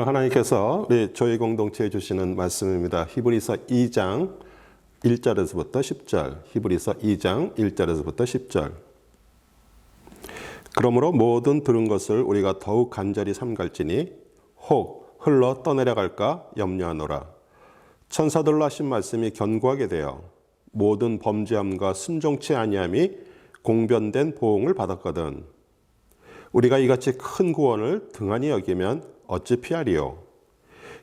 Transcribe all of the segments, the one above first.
오늘 하나님께서 우리 교회 공동체에 주시는 말씀입니다. 히브리서 2장 1절에서부터 10절. 히브리서 2장 1절에서부터 10절. 그러므로 모든 들은 것을 우리가 더욱 간절히 삼갈지니 혹 흘러 떠내려갈까 염려하노라. 천사들로 하신 말씀이 견고하게 되어 모든 범죄함과 순종치 아니함이 공변된 보응을 받았거든. 우리가 이같이 큰 구원을 등한히 여기면 어찌 피하리요.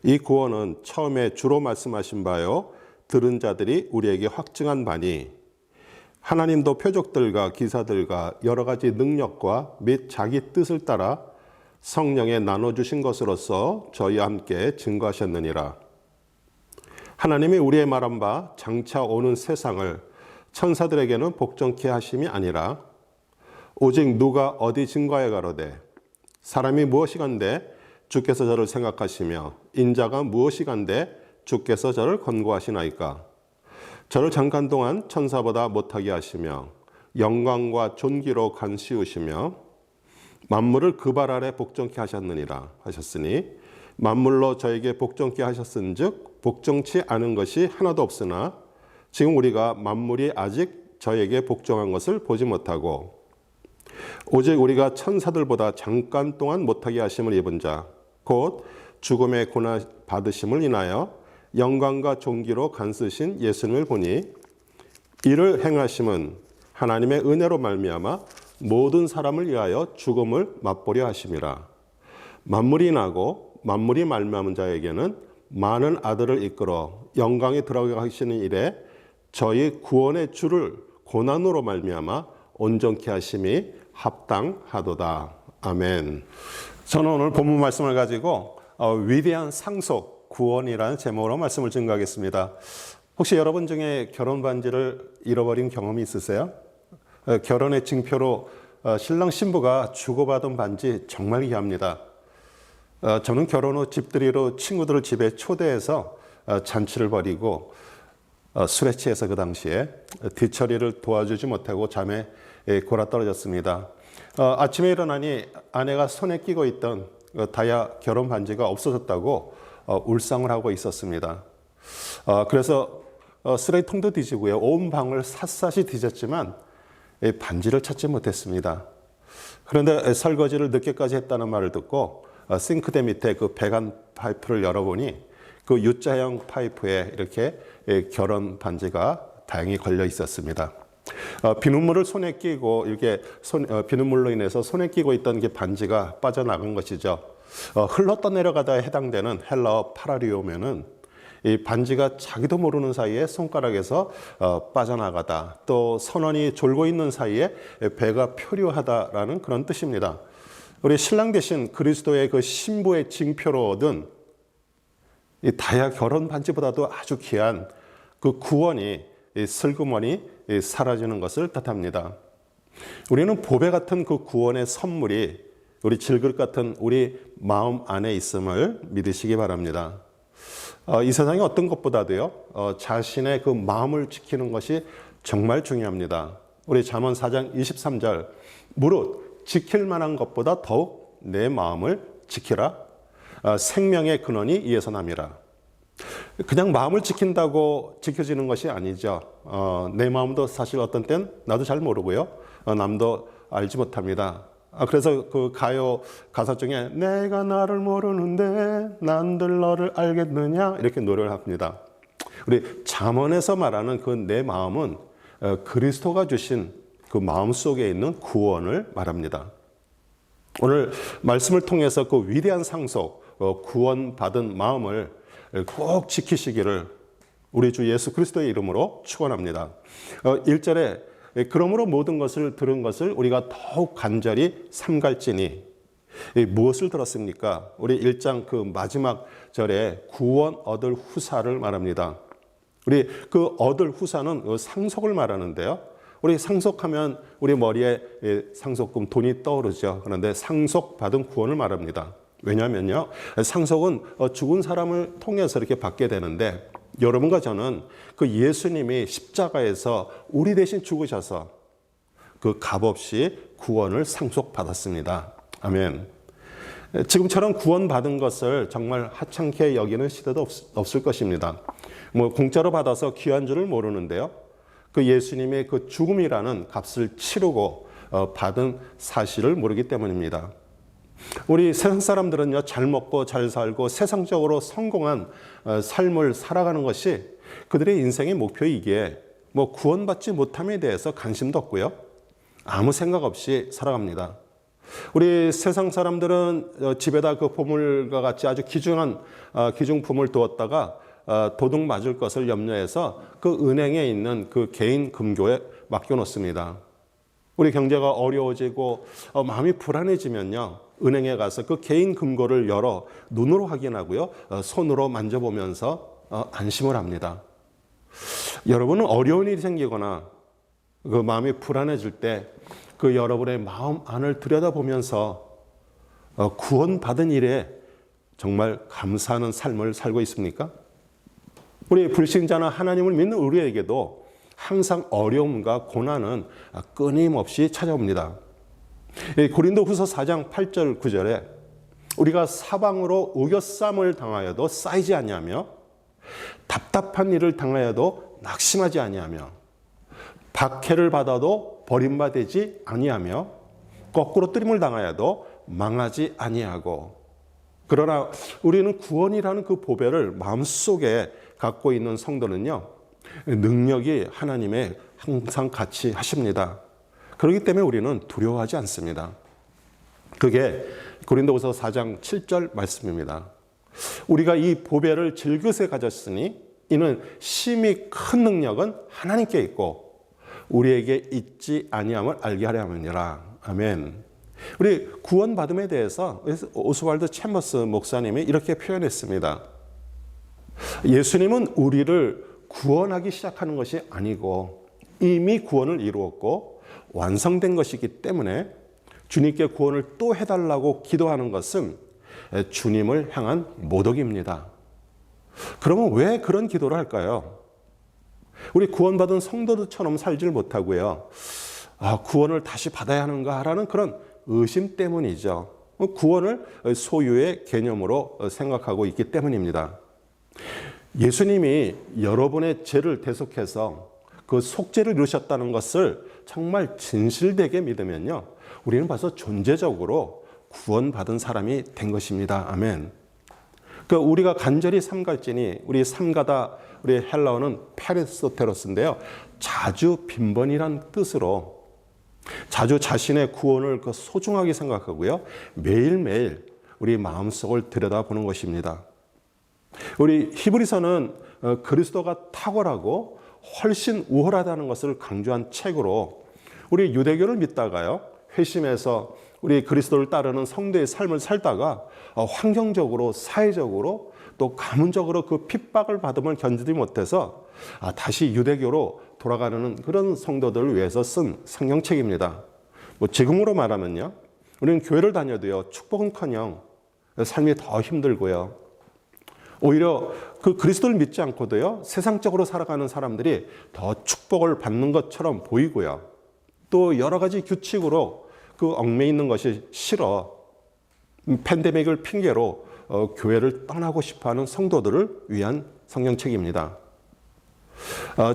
이 구원은 처음에 주로 말씀하신 바요 들은 자들이 우리에게 확증한 바니 하나님도 표적들과 기사들과 여러 가지 능력과 및 자기 뜻을 따라 성령에 나눠주신 것으로서 저희와 함께 증거하셨느니라. 하나님이 우리의 말한 바 장차 오는 세상을 천사들에게는 복종케 하심이 아니라 오직 누가 어디 증거하여 가로되 사람이 무엇이간데 주께서 저를 생각하시며 인자가 무엇이간데 주께서 저를 권고하시나이까. 저를 잠깐 동안 천사보다 못하게 하시며 영광과 존귀로 간씌우시며 만물을 그 발 아래 복종케 하셨느니라 하셨으니 만물로 저에게 복종케 하셨은즉 복종치 않은 것이 하나도 없으나 지금 우리가 만물이 아직 저에게 복종한 것을 보지 못하고 오직 우리가 천사들보다 잠깐 동안 못하게 하심을 입은 자 곧 죽음의 고난 받으심을 인하여 영광과 존귀로 간쓰신 예수님을 보니 이를 행하심은 하나님의 은혜로 말미암아 모든 사람을 위하여 죽음을 맛보려 하심이라. 만물이 나고 만물이 말미암은 자에게는 많은 아들을 이끌어 영광에 들어가게 하시는 일에 저희 구원의 주를 고난으로 말미암아 온전케 하심이 합당하도다. 아멘. 저는 오늘 본문 말씀을 가지고 위대한 상속, 구원이라는 제목으로 말씀을 증거하겠습니다. 혹시 여러분 중에 결혼 반지를 잃어버린 경험이 있으세요? 결혼의 증표로 신랑 신부가 주고받은 반지 정말 귀합니다. 저는 결혼 후 집들이로 친구들을 집에 초대해서 잔치를 벌이고 술에 취해서 그 당시에 뒤처리를 도와주지 못하고 잠에 골아떨어졌습니다. 아침에 일어나니 아내가 손에 끼고 있던 다이아 결혼 반지가 없어졌다고 울상을 하고 있었습니다. 그래서 쓰레기통도 뒤지고요. 온 방을 샅샅이 뒤졌지만 반지를 찾지 못했습니다. 그런데 설거지를 늦게까지 했다는 말을 듣고 싱크대 밑에 그 배관 파이프를 열어보니 그 U자형 파이프에 이렇게 결혼 반지가 다행히 걸려 있었습니다. 비눗물을 손에 끼고 이렇게 비눗물로 인해서 손에 끼고 있던 게 반지가 빠져나간 것이죠. 흘러 떠내려가다 해당되는 헬라어 파라리오면은 이 반지가 자기도 모르는 사이에 손가락에서 빠져나가다, 또 선원이 졸고 있는 사이에 배가 표류하다라는 그런 뜻입니다. 우리 신랑 대신 그리스도의 그 신부의 징표로 얻은 이 다이아 결혼 반지보다도 아주 귀한 그 구원이 슬그머니 사라지는 것을 뜻합니다. 우리는 보배 같은 그 구원의 선물이 우리 질그릇 같은 우리 마음 안에 있음을 믿으시기 바랍니다. 이 세상에 어떤 것보다도요, 자신의 그 마음을 지키는 것이 정말 중요합니다. 우리 잠언 4장 23절, 무릇 지킬 만한 것보다 더욱 내 마음을 지키라. 생명의 근원이 이에서 남이라. 그냥 마음을 지킨다고 지켜지는 것이 아니죠. 내 마음도 사실 어떤 땐 나도 잘 모르고요. 남도 알지 못합니다. 그래서 그 가요 가사 중에 내가 나를 모르는데 난들 너를 알겠느냐 이렇게 노래를 합니다. 우리 잠언에서 말하는 그 내 마음은 그리스도가 주신 그 마음 속에 있는 구원을 말합니다. 오늘 말씀을 통해서 그 위대한 상속, 구원받은 마음을 꼭 지키시기를 우리 주 예수 그리스도의 이름으로 축원합니다. 1절에 그러므로 모든 것을 들은 것을 우리가 더욱 간절히 삼갈지니 무엇을 들었습니까? 우리 1장 그 마지막 절에 구원 얻을 후사를 말합니다. 우리 그 얻을 후사는 상속을 말하는데요. 우리 상속하면 우리 머리에 상속금 돈이 떠오르죠. 그런데 상속받은 구원을 말합니다. 왜냐하면요, 상속은 죽은 사람을 통해서 이렇게 받게 되는데 여러분과 저는 그 예수님이 십자가에서 우리 대신 죽으셔서 그 값없이 구원을 상속받았습니다. 아멘. 지금처럼 구원받은 것을 정말 하찮게 여기는 시대도 없을 것입니다. 공짜로 받아서 귀한 줄을 모르는데요. 그 예수님의 그 죽음이라는 값을 치르고 받은 사실을 모르기 때문입니다. 우리 세상 사람들은요, 잘 먹고 잘 살고 세상적으로 성공한 삶을 살아가는 것이 그들의 인생의 목표이기에 구원받지 못함에 대해서 관심도 없고요. 아무 생각 없이 살아갑니다. 우리 세상 사람들은 집에다 그 보물과 같이 아주 귀중한 기중품을 두었다가 도둑 맞을 것을 염려해서 그 은행에 있는 그 개인 금고에 맡겨놓습니다. 우리 경제가 어려워지고 마음이 불안해지면요, 은행에 가서 그 개인 금고를 열어 눈으로 확인하고요, 손으로 만져보면서 안심을 합니다. 여러분은 어려운 일이 생기거나 그 마음이 불안해질 때 그 여러분의 마음 안을 들여다보면서 구원받은 일에 정말 감사하는 삶을 살고 있습니까? 우리 불신자나 하나님을 믿는 우리에게도 항상 어려움과 고난은 끊임없이 찾아옵니다. 고린도후서 4장 8절 9절에 우리가 사방으로 우겨쌈을 당하여도 쌓이지 아니하며 답답한 일을 당하여도 낙심하지 아니하며 박해를 받아도 버림받지 아니하며 거꾸로 뜨림을 당하여도 망하지 아니하고, 그러나 우리는 구원이라는 그 보배를 마음속에 갖고 있는 성도는요, 능력이 하나님의 항상 같이 하십니다. 그렇기 때문에 우리는 두려워하지 않습니다. 그게 고린도후서 4장 7절 말씀입니다. 우리가 이 보배를 질그새 가졌으니 이는 심히 큰 능력은 하나님께 있고 우리에게 있지 아니함을 알게 하려 함이니라. 아멘. 우리 구원받음에 대해서 오스왈드 챔버스 목사님이 이렇게 표현했습니다. 예수님은 우리를 구원하기 시작하는 것이 아니고 이미 구원을 이루었고 완성된 것이기 때문에 주님께 구원을 또 해달라고 기도하는 것은 주님을 향한 모독입니다. 그러면 왜 그런 기도를 할까요? 우리 구원받은 성도들처럼 살지를 못하고요, 구원을 다시 받아야 하는가라는 그런 의심 때문이죠. 구원을 소유의 개념으로 생각하고 있기 때문입니다. 예수님이 여러분의 죄를 대속해서 그 속죄를 이루셨다는 것을 정말 진실되게 믿으면요, 우리는 벌써 존재적으로 구원받은 사람이 된 것입니다. 아멘. 우리가 간절히 삼갈지니, 우리 삼가다, 우리 헬라어는 페리스토테로스인데요, 자주 빈번이란 뜻으로 자주 자신의 구원을 소중하게 생각하고요, 매일매일 우리 마음속을 들여다보는 것입니다. 우리 히브리서는 그리스도가 탁월하고 훨씬 우월하다는 것을 강조한 책으로 우리 유대교를 믿다가요, 회심해서 우리 그리스도를 따르는 성도의 삶을 살다가 환경적으로, 사회적으로, 또 가문적으로 그 핍박을 받음을 견디지 못해서 다시 유대교로 돌아가는 그런 성도들을 위해서 쓴 성경책입니다. 지금으로 말하면요, 우리는 교회를 다녀도요, 축복은커녕 삶이 더 힘들고요, 오히려 그 그리스도를 믿지 않고도요, 세상적으로 살아가는 사람들이 더 축복을 받는 것처럼 보이고요, 또 여러 가지 규칙으로 그 얽매여 있는 것이 싫어 팬데믹을 핑계로 교회를 떠나고 싶어하는 성도들을 위한 성경책입니다.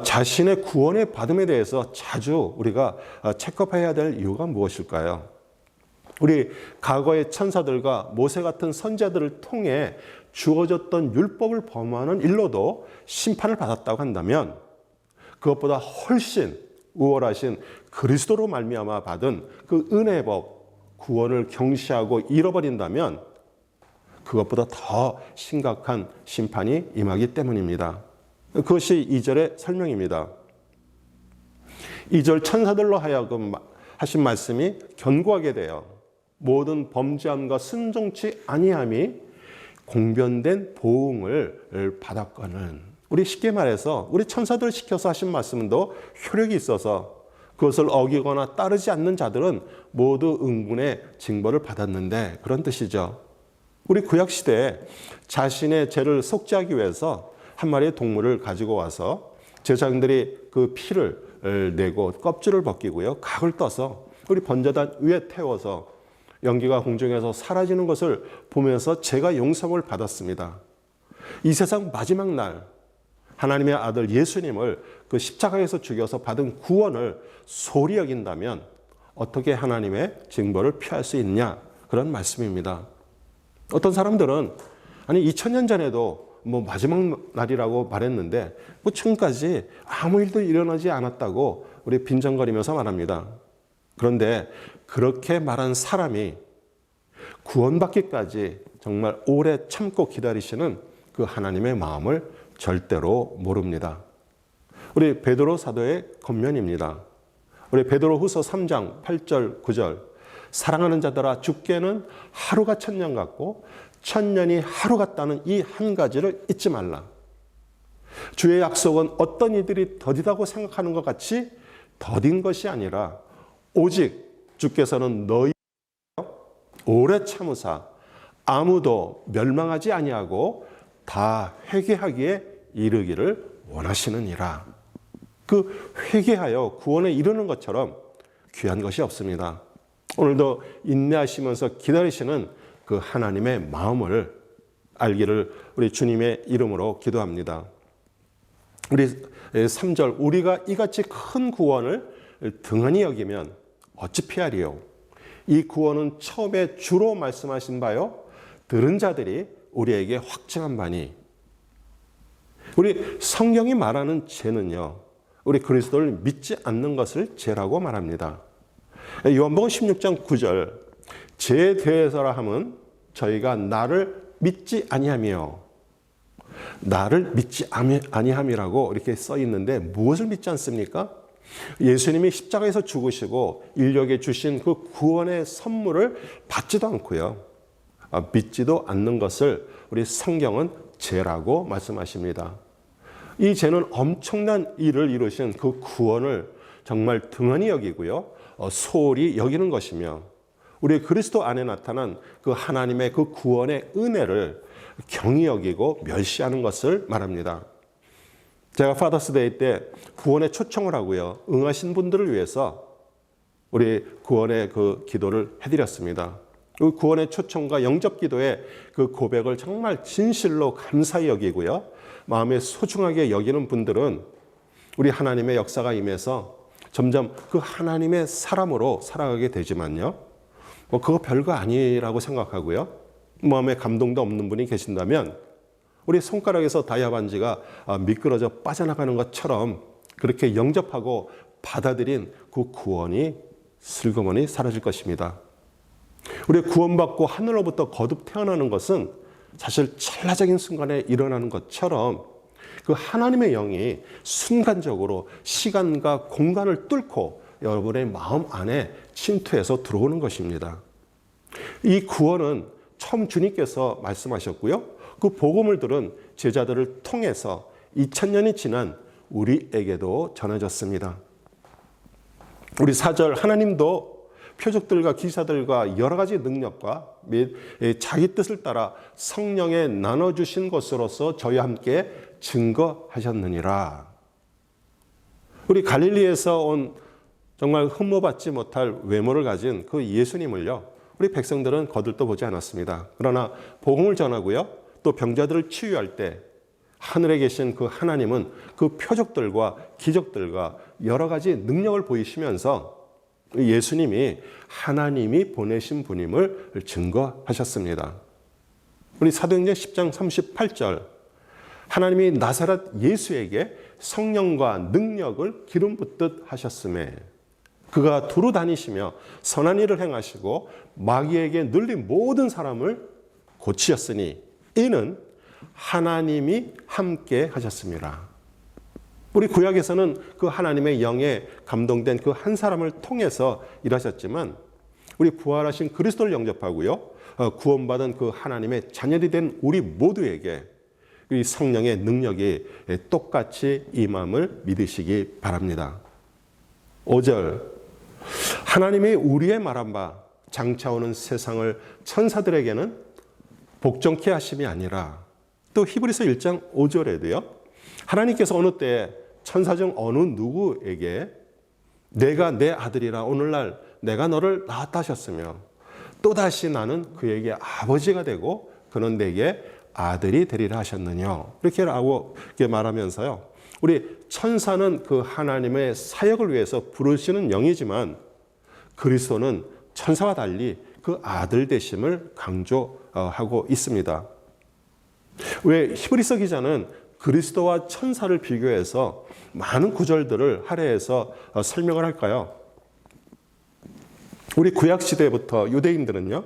자신의 구원의 받음에 대해서 자주 우리가 체크업해야 될 이유가 무엇일까요? 우리 과거의 천사들과 모세 같은 선자들을 통해 주어졌던 율법을 범하는 일로도 심판을 받았다고 한다면, 그것보다 훨씬 우월하신 그리스도로 말미암아 받은 그 은혜의 법, 구원을 경시하고 잃어버린다면 그것보다 더 심각한 심판이 임하기 때문입니다. 그것이 2절의 설명입니다. 2절 천사들로 하여금 하신 말씀이 견고하게 되어 모든 범죄함과 순종치 아니함이 공변된 보응을 받았거늘. 우리 쉽게 말해서 우리 천사들 시켜서 하신 말씀도 효력이 있어서 그것을 어기거나 따르지 않는 자들은 모두 응분의 징벌을 받았는데, 그런 뜻이죠. 우리 구약시대에 자신의 죄를 속죄하기 위해서 한 마리의 동물을 가지고 와서 제사장들이 그 피를 내고 껍질을 벗기고요, 각을 떠서 우리 번제단 위에 태워서 연기가 공중에서 사라지는 것을 보면서 제가 용서를 받았습니다. 이 세상 마지막 날 하나님의 아들 예수님을 그 십자가에서 죽여서 받은 구원을 소홀히 여긴다면 어떻게 하나님의 징벌을 피할 수 있냐, 그런 말씀입니다. 어떤 사람들은 아니 2000년 전에도 마지막 날이라고 말했는데 지금까지 아무 일도 일어나지 않았다고 우리 빈정거리면서 말합니다. 그런데 그렇게 말한 사람이 구원받기까지 정말 오래 참고 기다리시는 그 하나님의 마음을 절대로 모릅니다. 우리 베드로 사도의 겉면입니다. 우리 베드로후서 3장 8절 9절 사랑하는 자들아 죽게는 하루가 천년 같고 천년이 하루 같다는 이 한 가지를 잊지 말라. 주의 약속은 어떤 이들이 더디다고 생각하는 것 같이 더딘 것이 아니라 오직 주께서는 너희 오래 참으사 아무도 멸망하지 아니하고 다 회개하기에 이르기를 원하시느니라. 그 회개하여 구원에 이르는 것처럼 귀한 것이 없습니다. 오늘도 인내하시면서 기다리시는 그 하나님의 마음을 알기를 우리 주님의 이름으로 기도합니다. 우리 3절 우리가 이같이 큰 구원을 등한히 여기면 어찌 피하리요. 이 구원은 처음에 주로 말씀하신 바요 들은 자들이 우리에게 확증한 바니. 우리 성경이 말하는 죄는요, 우리 그리스도를 믿지 않는 것을 죄라고 말합니다. 요한복음 16장 9절 죄에 대해서라 함은 저희가 나를 믿지 아니하며, 나를 믿지 아니함이라고 이렇게 써 있는데 무엇을 믿지 않습니까? 예수님이 십자가에서 죽으시고 인류에게 주신 그 구원의 선물을 받지도 않고요, 믿지도 않는 것을 우리 성경은 죄라고 말씀하십니다. 이 죄는 엄청난 일을 이루신 그 구원을 정말 등한히 여기고요, 소홀히 여기는 것이며 우리 그리스도 안에 나타난 그 하나님의 그 구원의 은혜를 경히 여기고 멸시하는 것을 말합니다. 제가 파더스데이 때 구원에 초청을 하고요, 응하신 분들을 위해서 우리 구원의 그 기도를 해드렸습니다. 그 구원의 초청과 영접 기도의 그 고백을 정말 진실로 감사히 여기고요, 마음에 소중하게 여기는 분들은 우리 하나님의 역사가 임해서 점점 그 하나님의 사람으로 살아가게 되지만요, 그거 별거 아니라고 생각하고요, 마음에 감동도 없는 분이 계신다면 우리 손가락에서 다이아 반지가 미끄러져 빠져나가는 것처럼 그렇게 영접하고 받아들인 그 구원이 슬그머니 사라질 것입니다. 우리 구원받고 하늘로부터 거듭 태어나는 것은 사실 찰나적인 순간에 일어나는 것처럼 그 하나님의 영이 순간적으로 시간과 공간을 뚫고 여러분의 마음 안에 침투해서 들어오는 것입니다. 이 구원은 처음 주님께서 말씀하셨고요, 그 복음을 들은 제자들을 통해서 2000년이 지난 우리에게도 전해졌습니다. 우리 4절 하나님도 표적들과 기사들과 여러 가지 능력과 및 자기 뜻을 따라 성령에 나눠주신 것으로서 저희와 함께 증거하셨느니라. 우리 갈릴리에서 온 정말 흠모받지 못할 외모를 가진 그 예수님을요, 우리 백성들은 거들떠 보지 않았습니다. 그러나 복음을 전하고요, 또 병자들을 치유할 때 하늘에 계신 그 하나님은 그 표적들과 기적들과 여러 가지 능력을 보이시면서 예수님이 하나님이 보내신 분임을 증거하셨습니다. 우리 사도행전 10장 38절 하나님이 나사렛 예수에게 성령과 능력을 기름 붓듯 하셨음에 그가 두루 다니시며 선한 일을 행하시고 마귀에게 눌린 모든 사람을 고치셨으니 이는 하나님이 함께 하셨습니다. 우리 구약에서는 그 하나님의 영에 감동된 그 한 사람을 통해서 일하셨지만 우리 부활하신 그리스도를 영접하고요, 구원받은 그 하나님의 자녀이 된 우리 모두에게 이 성령의 능력이 똑같이 임함을 믿으시기 바랍니다. 5절 하나님이 우리의 말한 바 장차오는 세상을 천사들에게는 복종케 하심이 아니라, 또 히브리서 1장 5절에도요 하나님께서 어느 때에 천사 중 어느 누구에게 내가 내 아들이라 오늘날 내가 너를 낳았다 하셨으며 또다시 나는 그에게 아버지가 되고 그는 내게 아들이 되리라 하셨느냐. 이렇게 말하면서요. 우리 천사는 그 하나님의 사역을 위해서 부르시는 영이지만 그리스도는 천사와 달리 그 아들 되심을 강조하고 있습니다. 왜 히브리서 기자는 그리스도와 천사를 비교해서 많은 구절들을 할애해서 설명을 할까요? 우리 구약시대부터 유대인들은요,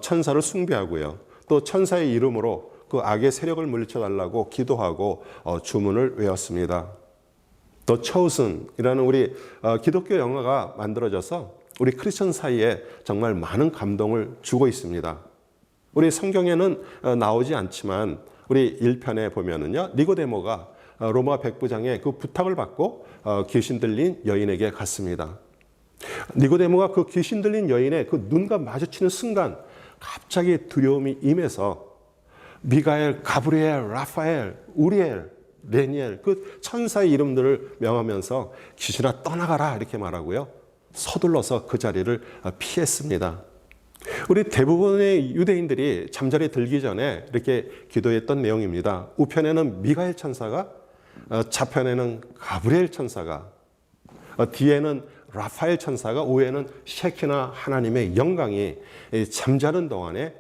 천사를 숭배하고요. 또 천사의 이름으로 그 악의 세력을 물리쳐달라고 기도하고 주문을 외웠습니다. 또 chosen이라는 우리 기독교 영화가 만들어져서 우리 크리스천 사이에 정말 많은 감동을 주고 있습니다. 우리 성경에는 나오지 않지만 우리 1편에 보면은요, 니고데모가 로마 백부장의 그 부탁을 받고 귀신 들린 여인에게 갔습니다. 니고데모가 그 귀신 들린 여인의 그 눈과 마주치는 순간 갑자기 두려움이 임해서 미가엘, 가브리엘, 라파엘, 우리엘, 레니엘 그 천사의 이름들을 명하면서 귀신아 떠나가라 이렇게 말하고요. 서둘러서 그 자리를 피했습니다. 우리 대부분의 유대인들이 잠자리에 들기 전에 이렇게 기도했던 내용입니다. 우편에는 미가엘 천사가, 좌편에는 가브리엘 천사가, 뒤에는 라파엘 천사가, 우에는 셰키나 하나님의 영광이 잠자는 동안에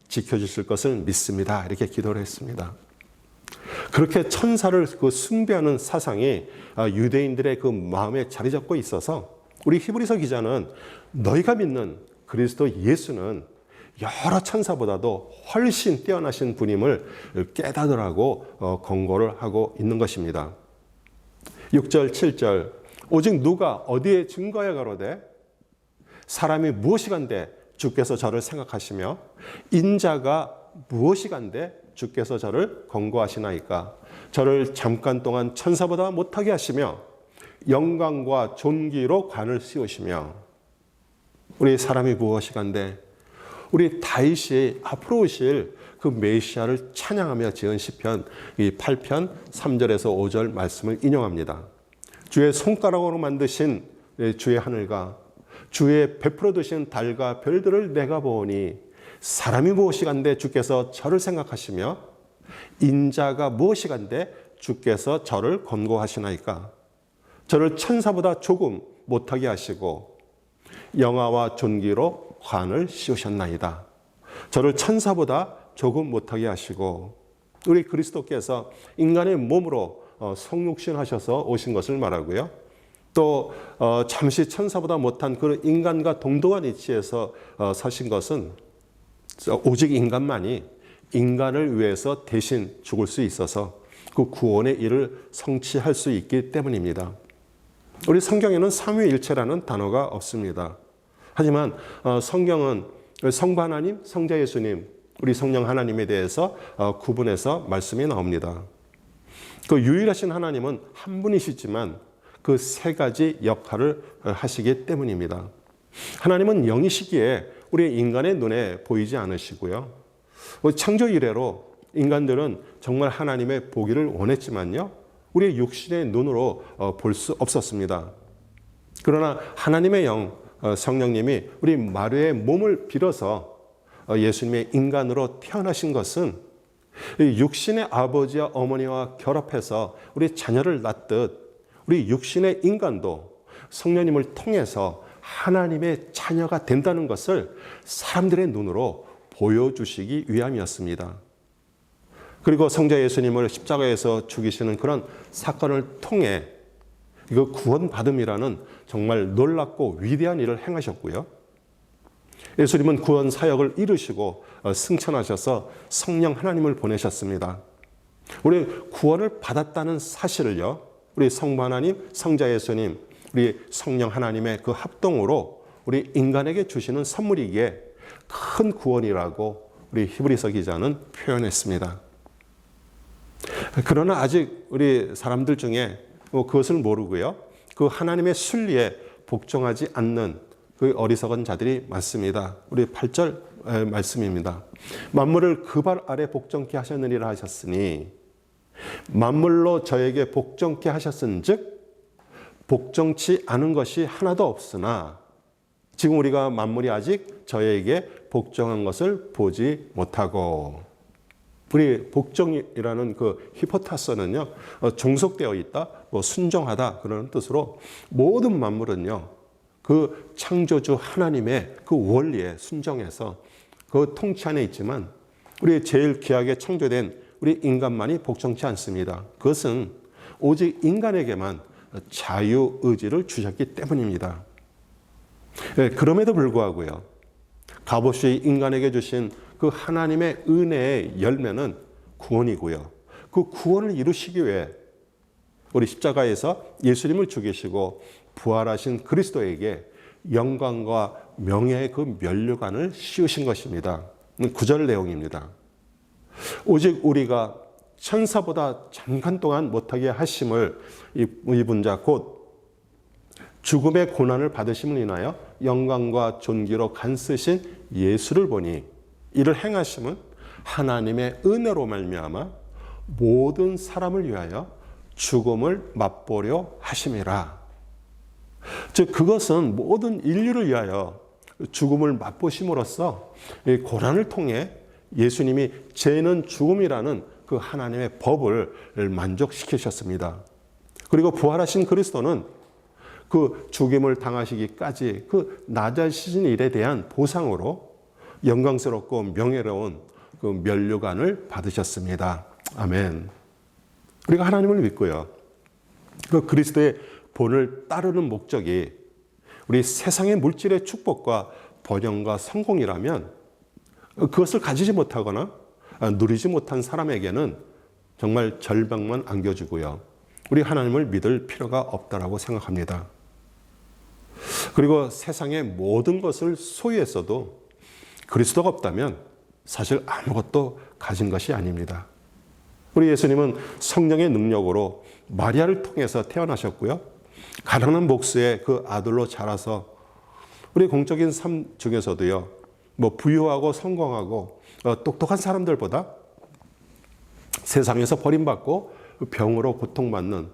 지켜주실 것을 믿습니다. 이렇게 기도를 했습니다. 그렇게 천사를 그 숭배하는 사상이 유대인들의 그 마음에 자리 잡고 있어서 우리 히브리서 기자는 너희가 믿는 그리스도 예수는 여러 천사보다도 훨씬 뛰어나신 분임을 깨닫으라고 권고를 하고 있는 것입니다. 6절, 7절 오직 누가 어디에 증거하여 가로되 사람이 무엇이간데 주께서 저를 생각하시며 인자가 무엇이간데 주께서 저를 권고하시나이까. 저를 잠깐 동안 천사보다 못하게 하시며 영광과 존귀로 관을 씌우시며. 우리 사람이 무엇이간데 우리 다윗이 앞으로 오실 그 메시아를 찬양하며 지은 시편 8편 3절에서 5절 말씀을 인용합니다. 주의 손가락으로 만드신 주의 하늘과 주의 베풀어 두신 달과 별들을 내가 보오니 사람이 무엇이간데 주께서 저를 생각하시며 인자가 무엇이간데 주께서 저를 권고하시나이까. 저를 천사보다 조금 못하게 하시고 영화와 존귀로 관을 씌우셨나이다. 저를 천사보다 조금 못하게 하시고 우리 그리스도께서 인간의 몸으로 성육신하셔서 오신 것을 말하고요. 또 잠시 천사보다 못한 그 인간과 동등한 위치에서 서신 것은 오직 인간만이 인간을 위해서 대신 죽을 수 있어서 그 구원의 일을 성취할 수 있기 때문입니다. 우리 성경에는 삼위일체라는 단어가 없습니다. 하지만 성경은 성부 하나님, 성자 예수님, 우리 성령 하나님에 대해서 구분해서 말씀이 나옵니다. 그 유일하신 하나님은 한 분이시지만 그 세 가지 역할을 하시기 때문입니다. 하나님은 영이시기에 우리 인간의 눈에 보이지 않으시고요. 창조 이래로 인간들은 정말 하나님의 보기를 원했지만요. 우리의 육신의 눈으로 볼 수 없었습니다. 그러나 하나님의 영, 성령님이 우리 마리아의 몸을 빌어서 예수님의 인간으로 태어나신 것은 육신의 아버지와 어머니와 결합해서 우리 자녀를 낳듯 우리 육신의 인간도 성령님을 통해서 하나님의 자녀가 된다는 것을 사람들의 눈으로 보여주시기 위함이었습니다. 그리고 성자 예수님을 십자가에서 죽이시는 그런 사건을 통해 이거 구원받음이라는 정말 놀랍고 위대한 일을 행하셨고요. 예수님은 구원 사역을 이루시고 승천하셔서 성령 하나님을 보내셨습니다. 우리 구원을 받았다는 사실을요. 우리 성부 하나님, 성자 예수님, 우리 성령 하나님의 그 합동으로 우리 인간에게 주시는 선물이기에 큰 구원이라고 우리 히브리서 기자는 표현했습니다. 그러나 아직 우리 사람들 중에 그것을 모르고요. 그 하나님의 순리에 복종하지 않는 그 어리석은 자들이 많습니다. 우리 8절 말씀입니다. 만물을 그 발 아래 복종케 하셨느니라 하셨으니 만물로 저에게 복종케 하셨은즉 복종치 않은 것이 하나도 없으나 지금 우리가 만물이 아직 저에게 복종한 것을 보지 못하고. 우리 복종이라는 그 히포타스는요, 종속되어 있다, 순종하다 그런 뜻으로 모든 만물은요, 그 창조주 하나님의 그 원리에 순종해서 그 통치 안에 있지만 우리 제일 귀하게 창조된 우리 인간만이 복종치 않습니다. 그것은 오직 인간에게만 자유의지를 주셨기 때문입니다. 그럼에도 불구하고요, 값없이 인간에게 주신 그 하나님의 은혜의 열매는 구원이고요. 그 구원을 이루시기 위해 우리 십자가에서 예수님을 죽이시고 부활하신 그리스도에게 영광과 명예의 그 면류관을 씌우신 것입니다. 9절 내용입니다. 오직 우리가 천사보다 잠깐 동안 못하게 하심을 입은 자 곧 죽음의 고난을 받으심을 인하여 영광과 존귀로 간쓰신 예수를 보니 이를 행하심은 하나님의 은혜로 말미암아 모든 사람을 위하여 죽음을 맛보려 하심이라. 즉 그것은 모든 인류를 위하여 죽음을 맛보심으로써 고난을 통해 예수님이 죄는 죽음이라는 그 하나님의 법을 만족시키셨습니다. 그리고 부활하신 그리스도는 그 죽임을 당하시기까지 그 낮아지신 일에 대한 보상으로 영광스럽고 명예로운 그 면류관을 받으셨습니다. 아멘. 우리가 하나님을 믿고요, 그 그리스도의 본을 따르는 목적이 우리 세상의 물질의 축복과 번영과 성공이라면 그것을 가지지 못하거나 누리지 못한 사람에게는 정말 절망만 안겨주고요, 우리 하나님을 믿을 필요가 없다라고 생각합니다. 그리고 세상의 모든 것을 소유했어도 그리스도가 없다면 사실 아무것도 가진 것이 아닙니다. 우리 예수님은 성령의 능력으로 마리아를 통해서 태어나셨고요, 가난한 목수의 그 아들로 자라서 우리 공적인 삶 중에서도요, 부유하고 성공하고 똑똑한 사람들보다 세상에서 버림받고 병으로 고통받는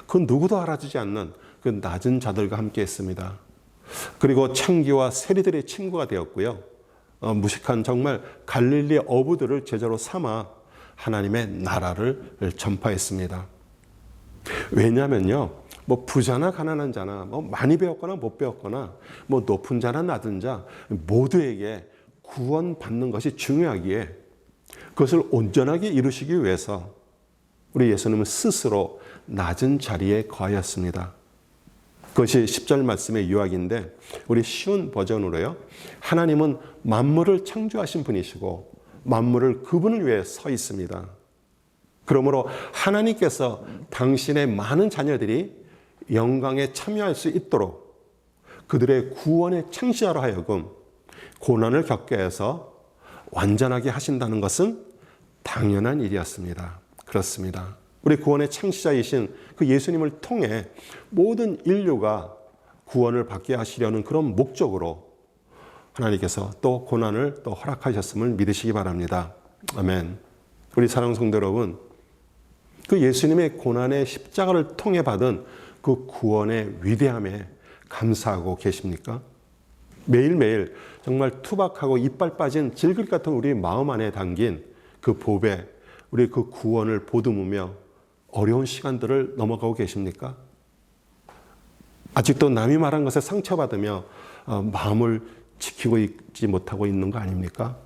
그 누구도 알아주지 않는 그 낮은 자들과 함께 했습니다. 그리고 창기와 세리들의 친구가 되었고요, 무식한 정말 갈릴리 어부들을 제자로 삼아 하나님의 나라를 전파했습니다. 왜냐하면요, 부자나 가난한 자나 많이 배웠거나 못 배웠거나 높은 자나 낮은 자 모두에게 구원받는 것이 중요하기에 그것을 온전하게 이루시기 위해서 우리 예수님은 스스로 낮은 자리에 거하였습니다. 그것이 10절 말씀의 요약인데 우리 쉬운 버전으로요, 하나님은 만물을 창조하신 분이시고 만물을 그분을 위해 서 있습니다. 그러므로 하나님께서 당신의 많은 자녀들이 영광에 참여할 수 있도록 그들의 구원의 창시자로 하여금 고난을 겪게 해서 완전하게 하신다는 것은 당연한 일이었습니다. 그렇습니다. 우리 구원의 창시자이신 그 예수님을 통해 모든 인류가 구원을 받게 하시려는 그런 목적으로 하나님께서 또 고난을 또 허락하셨음을 믿으시기 바랍니다. 아멘. 우리 사랑하는 성도 여러분, 그 예수님의 고난의 십자가를 통해 받은 그 구원의 위대함에 감사하고 계십니까? 매일매일 정말 투박하고 이빨 빠진 질길 같은 우리 마음 안에 담긴 그 복에 우리 그 구원을 보듬으며 어려운 시간들을 넘어가고 계십니까? 아직도 남이 말한 것에 상처받으며 마음을 지키고 있지 못하고 있는 거 아닙니까?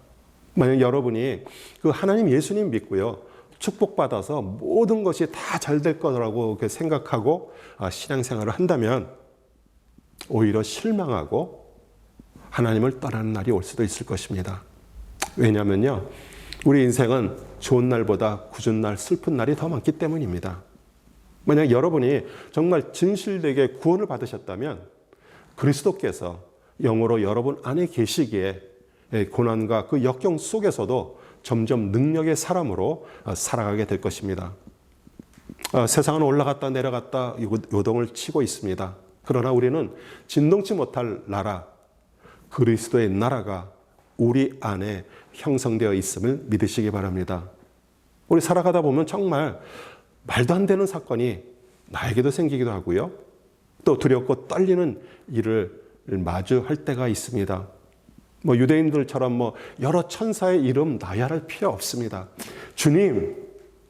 만약 여러분이 그 하나님 예수님 믿고요, 축복받아서 모든 것이 다 잘 될 거라고 생각하고 신앙생활을 한다면 오히려 실망하고 하나님을 떠나는 날이 올 수도 있을 것입니다. 왜냐하면요, 우리 인생은 좋은 날보다 굳은 날, 슬픈 날이 더 많기 때문입니다. 만약 여러분이 정말 진실되게 구원을 받으셨다면 그리스도께서 영으로 여러분 안에 계시기에 고난과 그 역경 속에서도 점점 능력의 사람으로 살아가게 될 것입니다. 세상은 올라갔다 내려갔다 요동을 치고 있습니다. 그러나 우리는 진동치 못할 나라, 그리스도의 나라가 우리 안에 형성되어 있음을 믿으시기 바랍니다. 우리 살아가다 보면 정말 말도 안 되는 사건이 나에게도 생기기도 하고요, 또 두렵고 떨리는 일을 마주할 때가 있습니다. 유대인들처럼 여러 천사의 이름 나열할 필요 없습니다. 주님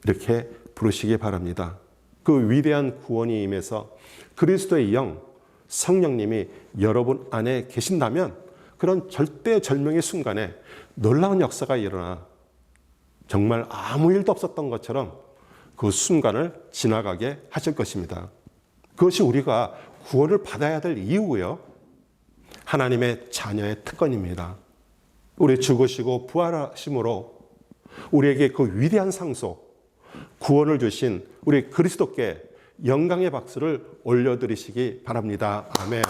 이렇게 부르시기 바랍니다. 그 위대한 구원이 임해서 그리스도의 영, 성령님이 여러분 안에 계신다면 그런 절대절명의 순간에 놀라운 역사가 일어나 정말 아무 일도 없었던 것처럼 그 순간을 지나가게 하실 것입니다. 그것이 우리가 구원을 받아야 될 이유고요. 하나님의 자녀의 특권입니다. 우리 죽으시고 부활하심으로 우리에게 그 위대한 상속, 구원을 주신 우리 그리스도께 영광의 박수를 올려드리시기 바랍니다. 아멘.